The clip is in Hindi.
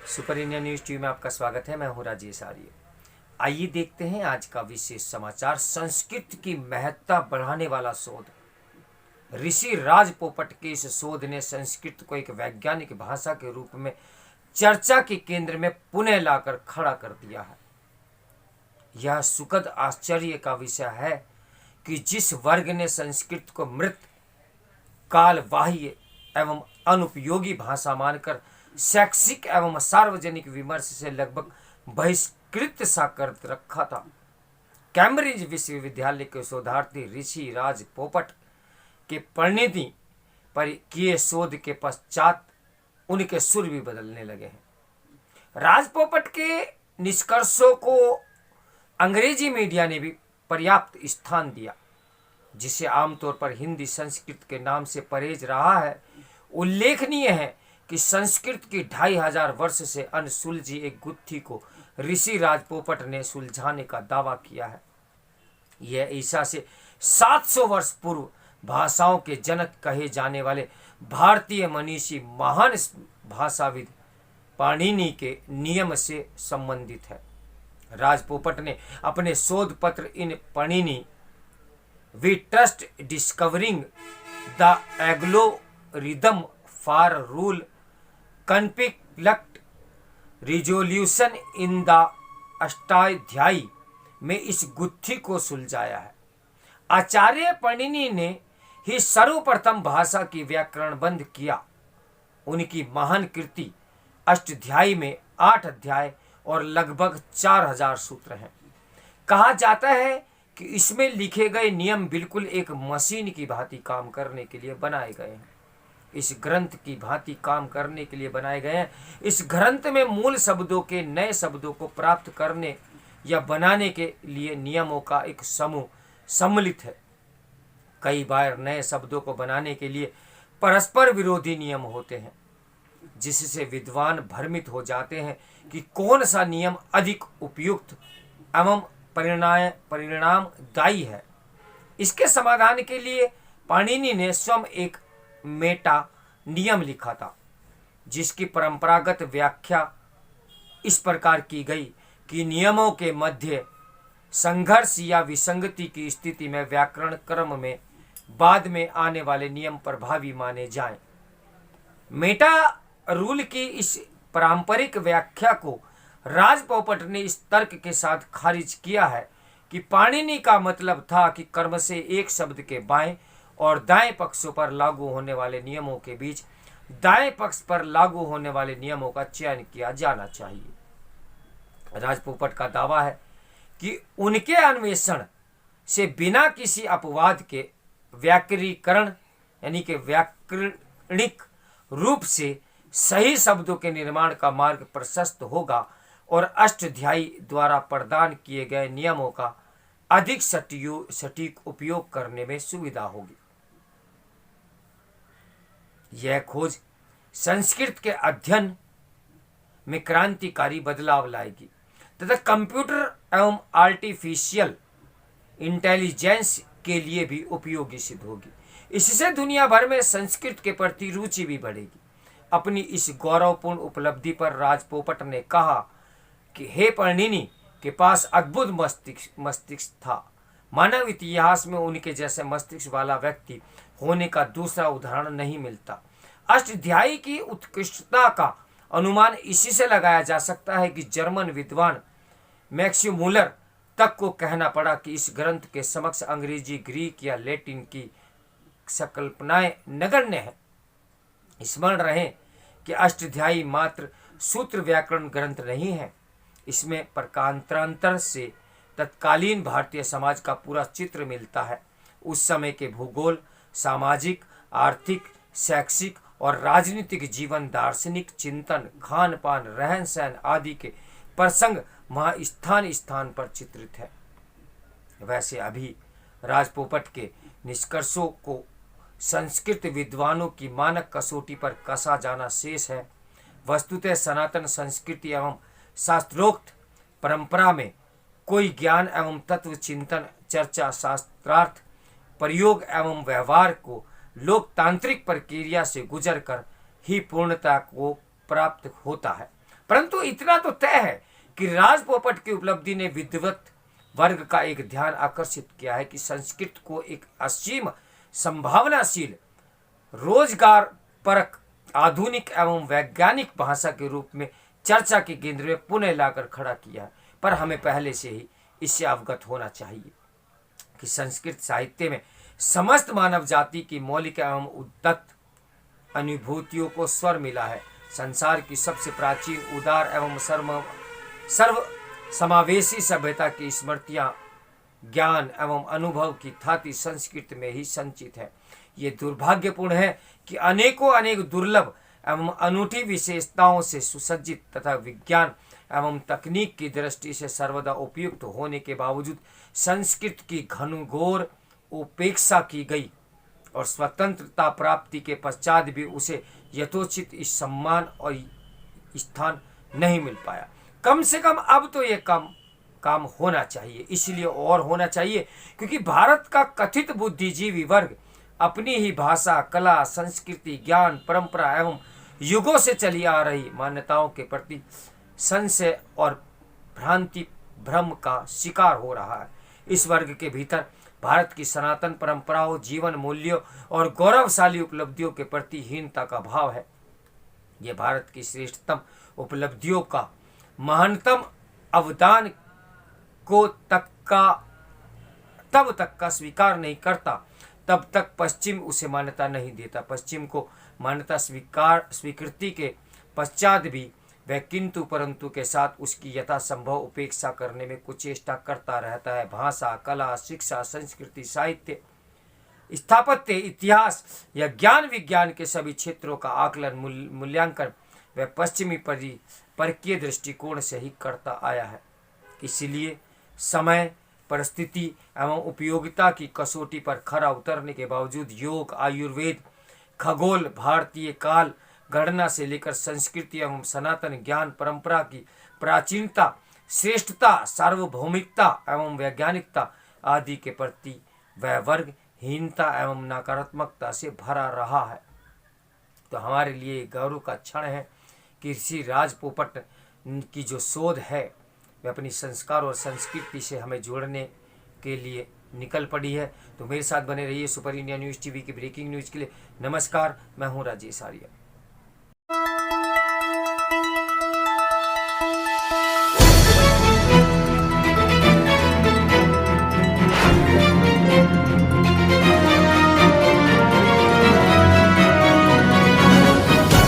सुपर इंडिया न्यूज टीवी में आपका स्वागत है। मैं हूं राजेश आर्य। आइए देखते हैं आज का विशेष समाचार। संस्कृत की महत्ता बढ़ाने वाला शोध। ऋषि राज पोपट के इस शोध ने संस्कृत को एक वैज्ञानिक भाषा के रूप में चर्चा के केंद्र में पुनः लाकर खड़ा कर दिया है। यह सुखद आश्चर्य का विषय है कि जिस वर्ग ने संस्कृत को मृत, कालबाह्य एवं अनुपयोगी भाषा मानकर शैक्षिक एवं सार्वजनिक विमर्श से लगभग बहिष्कृत सा कर रखा था, कैम्ब्रिज विश्वविद्यालय के शोधार्थी ऋषि राज पोपट के परिणति पर किए शोध के पश्चात उनके सुर भी बदलने लगे हैं। राज पोपट के निष्कर्षों को अंग्रेजी मीडिया ने भी पर्याप्त स्थान दिया, जिसे आमतौर पर हिंदी संस्कृत के नाम से परहेज रहा है। उल्लेखनीय है कि संस्कृत की 2500 वर्ष से अनसुलझी एक गुत्थी को ऋषि राज पोपट ने सुलझाने का दावा किया है। यह ईसा से 700 वर्ष पूर्व भाषाओं के जनक कहे जाने वाले भारतीय मनीषी महान भाषाविद पाणिनि के नियम से संबंधित है। राज पोपट ने अपने शोध पत्र in Panini we trust discovering the algorithm for rule conflict resolution in the Ashtadhyayi में इस गुत्थी को सुलझाया है। आचार्य पाणिनि ने ही सर्वप्रथम भाषा की व्याकरण बंद किया। उनकी महान कृति अष्टाध्यायी में 8 अध्याय और लगभग 4000 सूत्र हैं। कहा जाता है कि इसमें लिखे गए नियम बिल्कुल एक मशीन की भांति काम करने के लिए बनाए गए हैं। इस ग्रंथ की भांति काम करने के लिए बनाए गए हैं। इस ग्रंथ में मूल शब्दों के नए शब्दों को प्राप्त करने या बनाने के लिए नियमों का एक समूह सम्मिलित है। कई बार नए शब्दों को बनाने के लिए परस्पर विरोधी नियम होते हैं, जिससे विद्वान भ्रमित हो जाते हैं कि कौन सा नियम अधिक उपयुक्त एवं परिणामदायी है। इसके समाधान के लिए पाणिनि ने स्वयं एक मेटा नियम लिखा था, जिसकी परंपरागत व्याख्या इस प्रकार की गई कि नियमों के मध्य संघर्ष या विसंगति की स्थिति में व्याकरण क्रम में बाद में आने वाले नियम प्रभावी माने जाएं। मेटा रूल की इस पारंपरिक व्याख्या को राज पोपट ने इस तर्क के साथ खारिज किया है कि पाणिनि का मतलब था कि कर्म से एक शब्द के बाएं और दाएं पक्षों पर लागू होने वाले नियमों के बीच दाएं पक्ष पर लागू होने वाले नियमों का चयन किया जाना चाहिए। राज पोपट का दावा है कि उनके अन्वेषण से बिना किसी अपवाद के व्याकरणीकरण यानी कि व्याकरणिक रूप से सही शब्दों के निर्माण का मार्ग प्रशस्त होगा और अष्टाध्यायी द्वारा प्रदान किए गए नियमों का अधिक सटीक उपयोग करने में सुविधा होगी। यह खोज संस्कृत के अध्ययन में क्रांतिकारी बदलाव लाएगी तथा कंप्यूटर एवं आर्टिफिशियल इंटेलिजेंस के लिए भी उपयोगी सिद्ध होगी। इससे दुनिया भर में संस्कृत के प्रति रुचि भी बढ़ेगी। अपनी इस गौरवपूर्ण उपलब्धि पर राज पोपट ने कहा कि हे पाणिनि के पास अद्भुत मस्तिष्क था। मानव इतिहास में उनके जैसे मस्तिष्क वाला व्यक्ति होने का दूसरा उदाहरण नहीं मिलता। अष्टाध्यायी की उत्कृष्टता का अनुमान इसी से लगाया जा सकता है कि जर्मन विद्वान मैक्सिमुलर तक को कहना पड़ा कि इस ग्रंथ के समक्ष अंग्रेजी, ग्रीक या लैटिन की संकल्पनाएं नगण्य है। स्मरण रहे कि अष्टाध्यायी मात्र सूत्र व्याकरण ग्रंथ नहीं है। इसमें प्रकारांतर से तत्कालीन भारतीय समाज का पूरा चित्र मिलता है। उस समय के भूगोल, सामाजिक, आर्थिक, शैक्षिक और राजनीतिक जीवन, दार्शनिक चिंतन, खान पान, रहन सहन आदि के प्रसंग वहाँ स्थान स्थान पर चित्रित है। वैसे अभी राज पोपट के निष्कर्षों को संस्कृत विद्वानों की मानक कसौटी पर कसा जाना शेष है। वस्तुतः सनातन संस्कृति एवं शास्त्रोक्त परंपरा में कोई ज्ञान एवं तत्व चिंतन, चर्चा, शास्त्रार्थ प्रयोग एवं व्यवहार को लोकतांत्रिक प्रक्रिया से गुजरकर ही पूर्णता को प्राप्त होता है। परंतु इतना तो तय है कि राज पोपट की उपलब्धि ने विद्वत वर्ग का एक ध्यान आकर्षित किया है कि संस्कृत को एक असीम संभावनाशील रोजगार परक आधुनिक एवं वैज्ञानिक भाषा के रूप में चर्चा के केंद्र में पुनः लाकर खड़ा किया है। पर हमें पहले से ही इससे अवगत होना चाहिए कि संस्कृत साहित्य में समस्त मानव जाति की मौलिक एवं उद्दत अनुभूतियों को स्वर मिला है। संसार की सबसे प्राचीन उदार एवं सर्व समावेशी सभ्यता की स्मृतियाँ ज्ञान एवं अनुभव की थाती संस्कृत में ही संचित है। ये दुर्भाग्यपूर्ण है कि अनेक दुर्लभ एवं अनूठी विशेषताओं से सुसज्जित तथा विज्ञान एवं तकनीक की दृष्टि से सर्वदा उपयुक्त होने के बावजूद संस्कृत की घनघोर उपेक्षा की गई और स्वतंत्रता प्राप्ति के पश्चात भी उसे यथोचित इस सम्मान और स्थान नहीं मिल पाया। कम से कम अब तो ये काम होना चाहिए। इसलिए और होना चाहिए क्योंकि भारत का कथित बुद्धिजीवी वर्ग अपनी ही भाषा, कला, संस्कृति, ज्ञान, परंपरा एवं युगों से चली आ रही मान्यताओं के प्रति संशय और भ्रांति भ्रम का शिकार हो रहा है। इस वर्ग के भीतर भारत की सनातन परंपराओं, जीवन मूल्यों और गौरवशाली उपलब्धियों के प्रति हीनता का भाव है। यह भारत की श्रेष्ठतम उपलब्धियों का महानतम अवदान को तब तक का स्वीकार नहीं करता तब तक पश्चिम उसे मान्यता नहीं देता। पश्चिम को मान्यता स्वीकृति के पश्चात भी वह किंतु परंतु के साथ उसकी यथासंभव उपेक्षा करने में कुचेष्टा करता रहता है। भाषा, कला, शिक्षा, संस्कृति, साहित्य, स्थापत्य, इतिहास या ज्ञान विज्ञान के सभी क्षेत्रों का आकलन मूल्यांकन वह पश्चिमी परकीय दृष्टिकोण से ही करता आया है। इसलिए समय, परिस्थिति एवं उपयोगिता की कसौटी पर खरा उतरने के बावजूद योग, आयुर्वेद, खगोल, भारतीय काल गणना से लेकर संस्कृति एवं सनातन ज्ञान परंपरा की प्राचीनता, श्रेष्ठता, सार्वभौमिकता एवं वैज्ञानिकता आदि के प्रति वह वर्ग हीनता एवं नकारात्मकता से भरा रहा है। तो हमारे लिए गौरव का क्षण है कि ऋषि राज पोपट की जो शोध है वह अपनी संस्कार और संस्कृति से हमें जोड़ने के लिए निकल पड़ी है। तो मेरे साथ बने रहिए सुपर इंडिया न्यूज़ टीवी की ब्रेकिंग न्यूज़ के लिए। नमस्कार, मैं हूँ राजेश आर्य।